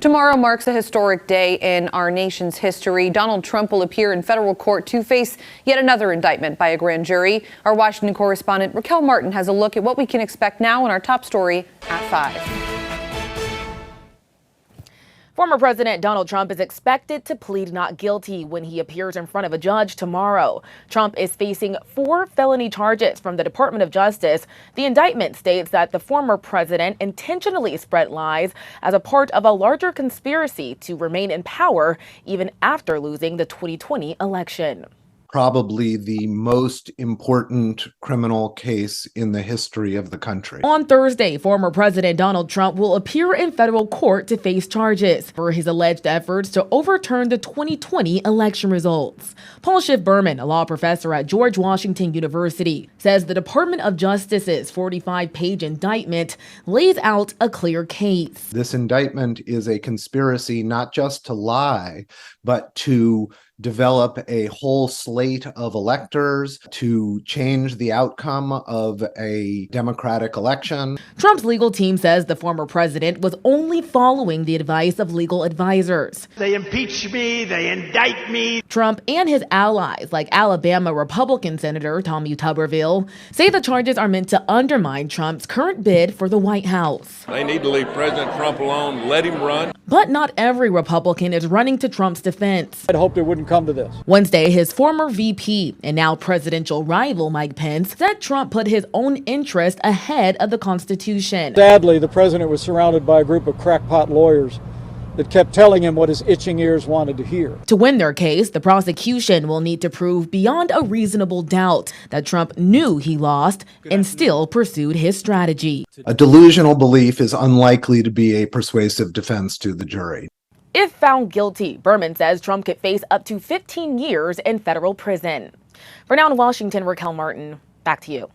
Tomorrow marks a historic day in our nation's history. Donald Trump will appear in federal court to face yet another indictment by a grand jury. Our Washington correspondent Raquel Martin has a look at what we can expect now in our top story at 5. Former President Donald Trump is expected to plead not guilty when he appears in front of a judge tomorrow. Trump is facing 4 felony charges from the Department of Justice. The indictment states that the former president intentionally spread lies as a part of a larger conspiracy to remain in power even after losing the 2020 election. Probably the most important criminal case in the history of the country. On Thursday, former President Donald Trump will appear in federal court to face charges for his alleged efforts to overturn the 2020 election results. Paul Schiff-Berman, a law professor at George Washington University, says the Department of Justice's 45-page indictment lays out a clear case. This indictment is a conspiracy not just to lie, but to develop a whole slate of electors, to change the outcome of a democratic election. Trump's legal team says the former president was only following the advice of legal advisors. They impeach me, they indict me. Trump and his allies, like Alabama Republican Senator Tommy Tuberville, say the charges are meant to undermine Trump's current bid for the White House. They need to leave President Trump alone, let him run. But not every Republican is running to Trump's defense. I'd hoped it wouldn't come to this. Wednesday, his former VP and now presidential rival Mike Pence said Trump put his own interest ahead of the Constitution. Sadly, the president was surrounded by a group of crackpot lawyers that kept telling him what his itching ears wanted to hear. To win their case, the prosecution will need to prove beyond a reasonable doubt that Trump knew he lost and still pursued his strategy. A delusional belief is unlikely to be a persuasive defense to the jury. If found guilty, Berman says Trump could face up to 15 years in federal prison. For now in Washington, Raquel Martin, back to you.